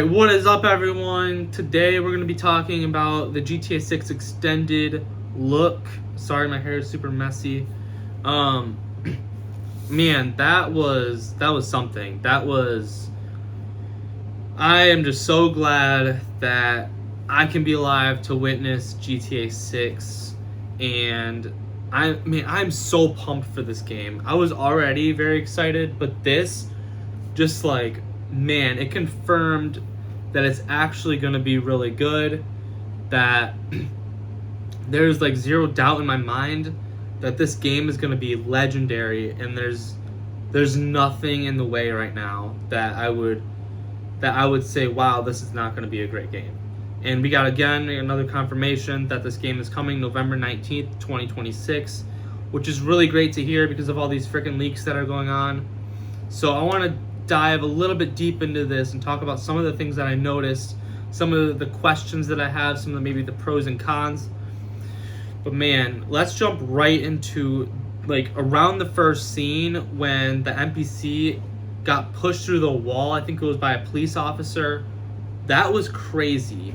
What is up, everyone? Today we're going to be talking about the GTA 6 extended look. Sorry, my hair is super messy. Um, Man, that was something. I am just so glad that I can be alive to witness GTA 6, and I'm so pumped for this game. I was already very excited, but this just like, man, it confirmed that it's actually going to be really good, that there's like zero doubt in my mind that this game is going to be legendary, and there's nothing in the way right now that I would say, wow, this is not going to be a great game. And we got again another confirmation that this game is coming November 19th, 2026, which is really great to hear because of all these freaking leaks that are going on. So I want to dive a little bit deep into this and talk about some of the things that I noticed, some of the questions that I have, some of maybe the pros and cons. But man, let's jump right into like around the first scene when the NPC got pushed through the wall. I think it was by a police officer. That was crazy.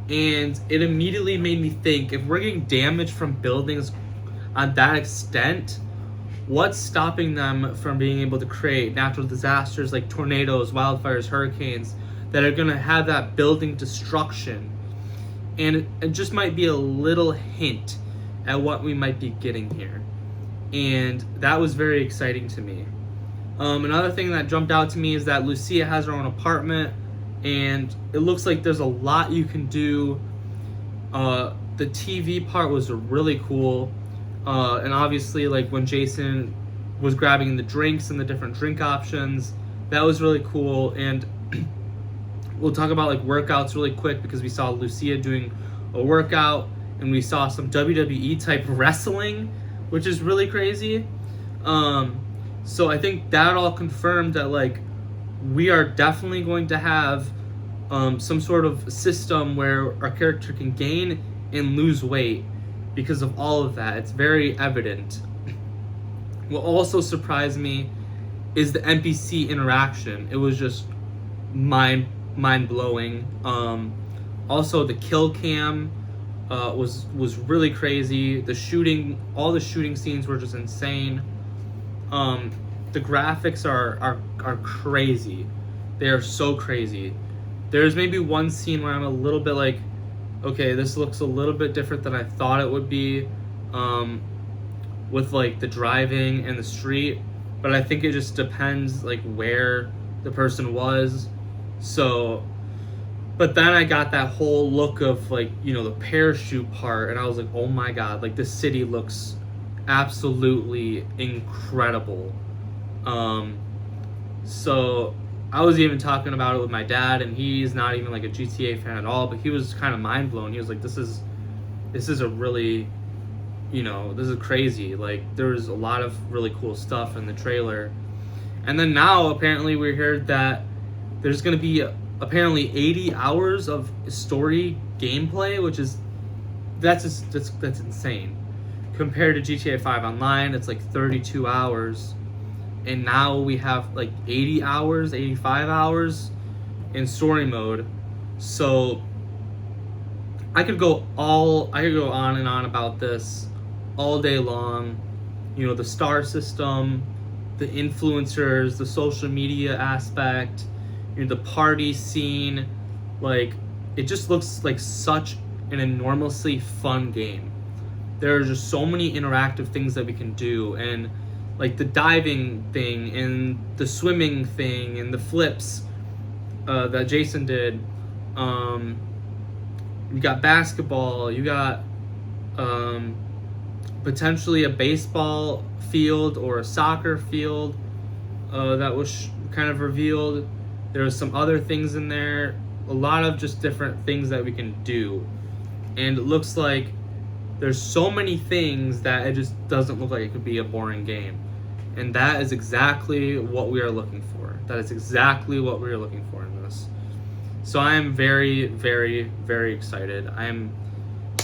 And it immediately made me think, if we're getting damage from buildings on that extent, what's stopping them from being able to create natural disasters like tornadoes, wildfires, hurricanes that are going to have that building destruction? And it just might be a little hint at what we might be getting here. And that was very exciting to me. Another thing that jumped out to me is that Lucia has her own apartment, and it looks like there's a lot you can do. The TV part was really cool. And obviously, like when Jason was grabbing the drinks and the different drink options, that was really cool. And we'll talk about like workouts really quick because we saw Lucia doing a workout, and we saw some WWE type wrestling, which is really crazy. So I think that all confirmed that like we are definitely going to have some sort of system where our character can gain and lose weight. Because of all of that, it's very evident. What also surprised me is the NPC interaction. It was just mind blowing. Also, the kill cam was really crazy. All the shooting scenes were just insane. The graphics are crazy. They are so crazy. There's maybe one scene where I'm a little bit like, okay, this looks a little bit different than I thought it would be, with like the driving and the street, but I think it just depends like where the person was. So, but then I got that whole look of like, the parachute part, and I was like, oh my god, like the city looks absolutely incredible. So I was even talking about it with my dad, and he's not even like a GTA fan at all, but he was kind of mind blown. He was like, this is a really, this is crazy. Like, there's a lot of really cool stuff in the trailer. And then now apparently we heard that there's going to be apparently 80 hours of story gameplay, which is that's insane. Compared to GTA 5 Online, it's like 32 hours. And now we have like 80 hours, 85 hours in story mode. So I could go on and on about this all day long. The star system, the influencers, the social media aspect, the party scene. Like, it just looks like such an enormously fun game. There are just so many interactive things that we can do, and like the diving thing and the swimming thing and the flips that Jason did. You got basketball, you got potentially a baseball field or a soccer field that was kind of revealed. There was some other things in there, a lot of just different things that we can do. And it looks like there's so many things that it just doesn't look like it could be a boring game. And that is exactly what we are looking for. That is exactly what we are looking for in this. So I am very, very, very excited. I'm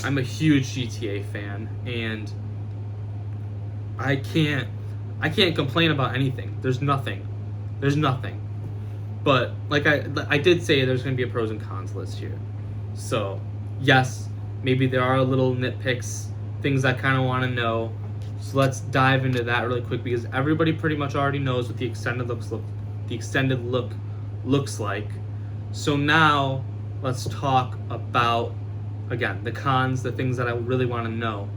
a huge GTA fan, and I can't complain about anything. There's nothing. But like I did say, there's going to be a pros and cons list here. So yes, maybe there are little nitpicks, things I kind of want to know. So let's dive into that really quick, because everybody pretty much already knows what the extended look looks like. So now let's talk about, again, the cons, the things that I really want to know.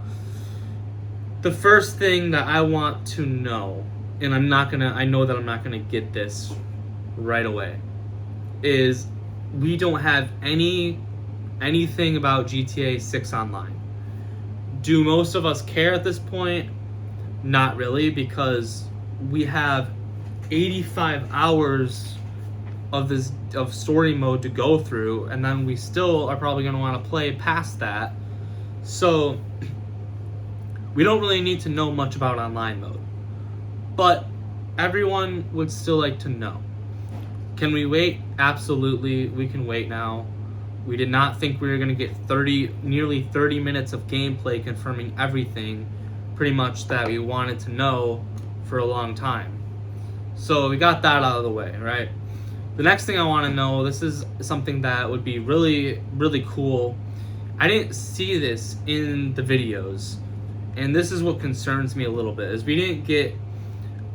The first thing that I want to know, and I know that I'm not gonna get this right away, is we don't have anything about GTA 6 Online. Do most of us care at this point? Not really, because we have 85 hours of story mode to go through, and then we still are probably going to want to play past that. So we don't really need to know much about online mode. But everyone would still like to know. Can we wait? Absolutely, we can wait now. We did not think we were going to get nearly 30 minutes of gameplay confirming everything pretty much that we wanted to know for a long time. So we got that out of the way, right? The next thing I want to know, this is something that would be really, really cool. I didn't see this in the videos, and this is what concerns me a little bit, is we didn't get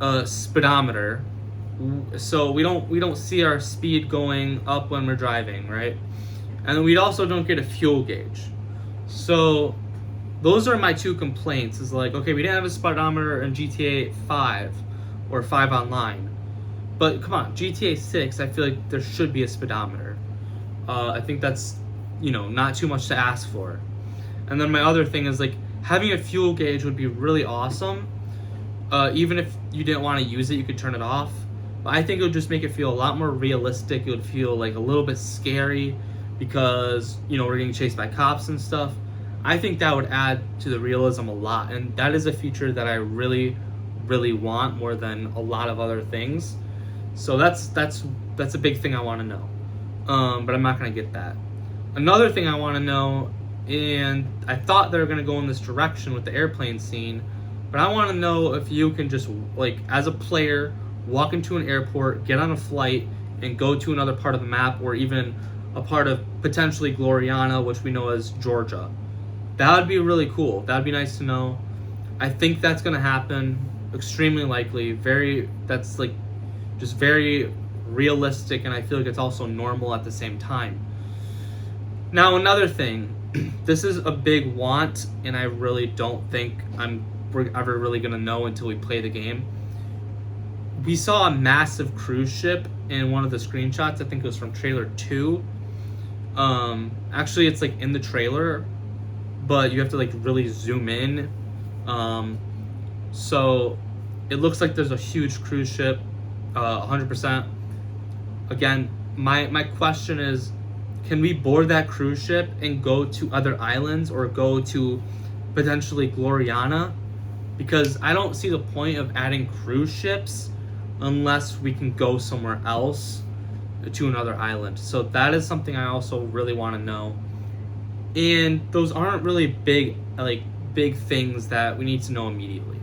a speedometer. So we don't see our speed going up when we're driving, right? And we also don't get a fuel gauge. So those are my two complaints, is like, okay, we didn't have a speedometer in GTA 5 or 5 Online. But come on, GTA 6, I feel like there should be a speedometer. I think that's, not too much to ask for. And then my other thing is, like, having a fuel gauge would be really awesome. Even if you didn't want to use it, you could turn it off. But I think it would just make it feel a lot more realistic. It would feel like a little bit scary because, we're getting chased by cops and stuff. I think that would add to the realism a lot. And that is a feature that I really, really want more than a lot of other things. So that's a big thing I want to know. But I'm not going to get that. Another thing I want to know, and I thought they were going to go in this direction with the airplane scene, but I want to know if you can just, like, as a player, walk into an airport, get on a flight, and go to another part of the map, or even a part of potentially Gloriana, which we know as Georgia. That would be really cool. That would be nice to know. I think that's going to happen. Extremely likely. That's like just very realistic, and I feel like it's also normal at the same time. Now, another thing. This is a big want, and I really don't think we're ever really going to know until we play the game. We saw a massive cruise ship in one of the screenshots. I think it was from trailer 2. Actually, it's like in the trailer, but you have to like really zoom in. So it looks like there's a huge cruise ship, 100%. Again, my question is, can we board that cruise ship and go to other islands or go to potentially Gloriana? Because I don't see the point of adding cruise ships unless we can go somewhere else to another island. So that is something I also really want to know. And those aren't really big things that we need to know immediately.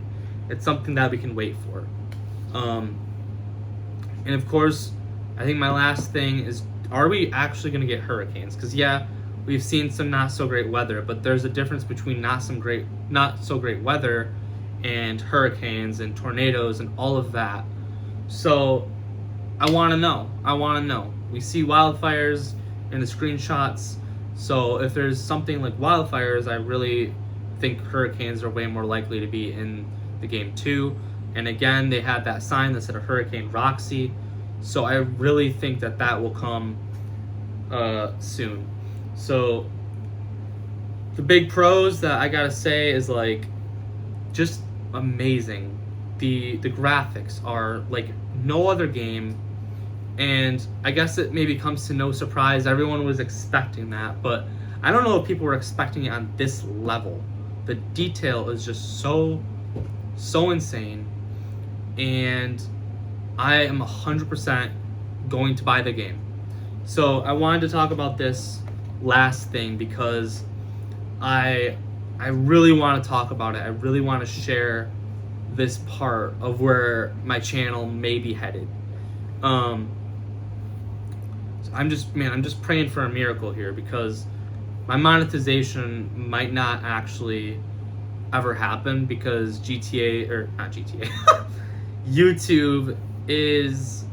It's something that we can wait for. And of course, I think my last thing is, are we actually going to get hurricanes? Because yeah, we've seen some not so great weather, but there's a difference between not so great weather and hurricanes and tornadoes and all of that. So I want to know. We see wildfires in the screenshots. So if there's something like wildfires, I really think hurricanes are way more likely to be in the game too. And again, they had that sign that said a Hurricane Roxy. So I really think that will come soon. So the big pros that I gotta say is, like, just amazing. The graphics are like no other game, and I guess it maybe comes to no surprise. Everyone was expecting that, but I don't know if people were expecting it on this level. The detail is just so insane, and I am 100% going to buy the game. So I wanted to talk about this last thing because I really want to talk about it. I really want to share this part of where my channel may be headed. I'm just praying for a miracle here, because my monetization might not actually ever happen, because GTA, or not GTA, YouTube is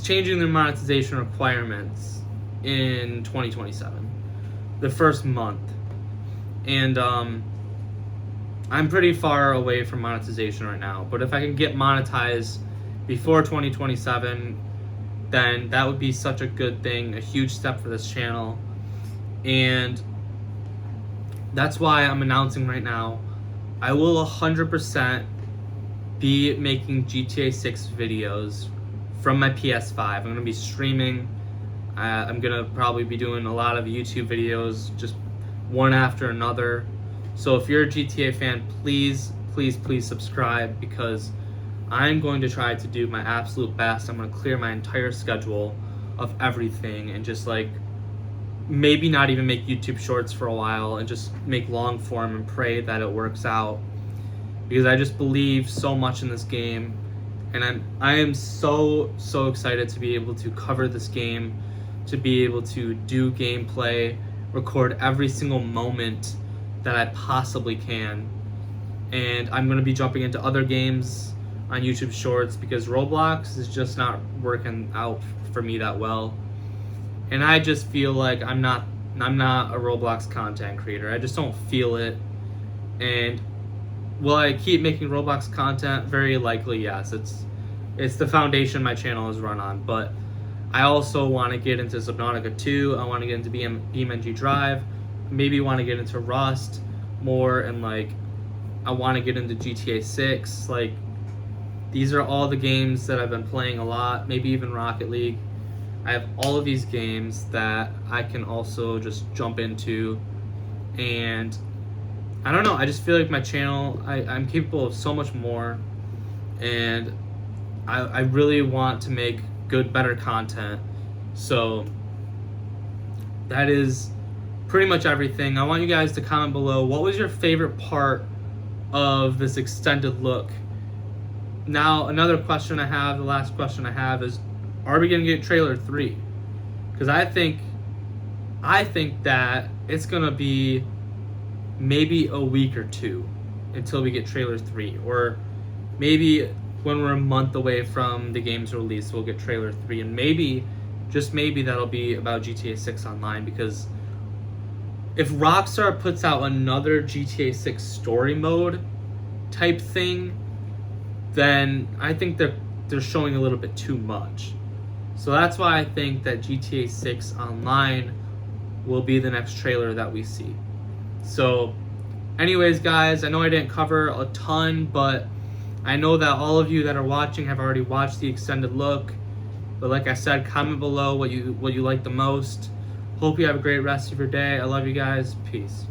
changing their monetization requirements in 2027, the first month. And I'm pretty far away from monetization right now, but if I can get monetized before 2027, then that would be such a good thing, a huge step for this channel. And that's why I'm announcing right now, I will 100% be making GTA 6 videos from my PS5. I'm going to be streaming. I'm going to probably be doing a lot of YouTube videos, just one after another. So if you're a GTA fan, please, please, please subscribe, because I'm going to try to do my absolute best. I'm going to clear my entire schedule of everything, and just like maybe not even make YouTube shorts for a while, and just make long form and pray that it works out, because I just believe so much in this game, and I am so excited to be able to cover this game, to be able to do gameplay, record every single moment that I possibly can. And I'm going to be jumping into other games on YouTube Shorts, because Roblox is just not working out for me that well. And I just feel like I'm not a Roblox content creator. I just don't feel it. And will I keep making Roblox content? Very likely, yes. It's the foundation my channel is run on. But I also want to get into Subnautica 2. I want to get into BeamNG Drive. Maybe want to get into Rust more, and like I want to get into GTA 6. Like, these are all the games that I've been playing a lot. Maybe even Rocket League. I have all of these games that I can also just jump into, and I don't know, I just feel like my channel, I'm capable of so much more, and I really want to make good, better content. So that is pretty much everything. I want you guys to comment below, what was your favorite part of this extended look? Now, another question I have, the last question I have is, are we going to get trailer 3? Because I think that it's going to be maybe a week or two until we get trailer 3. Or maybe when we're a month away from the game's release, we'll get trailer 3. And maybe, just maybe, that'll be about GTA 6 Online. Because if Rockstar puts out another GTA 6 story mode type thing, then I think they're showing a little bit too much. So that's why I think that GTA 6 Online will be the next trailer that we see. So anyways, guys, I know I didn't cover a ton, but I know that all of you that are watching have already watched the extended look. But like I said, comment below what you like the most. Hope you have a great rest of your day. I love you guys. Peace.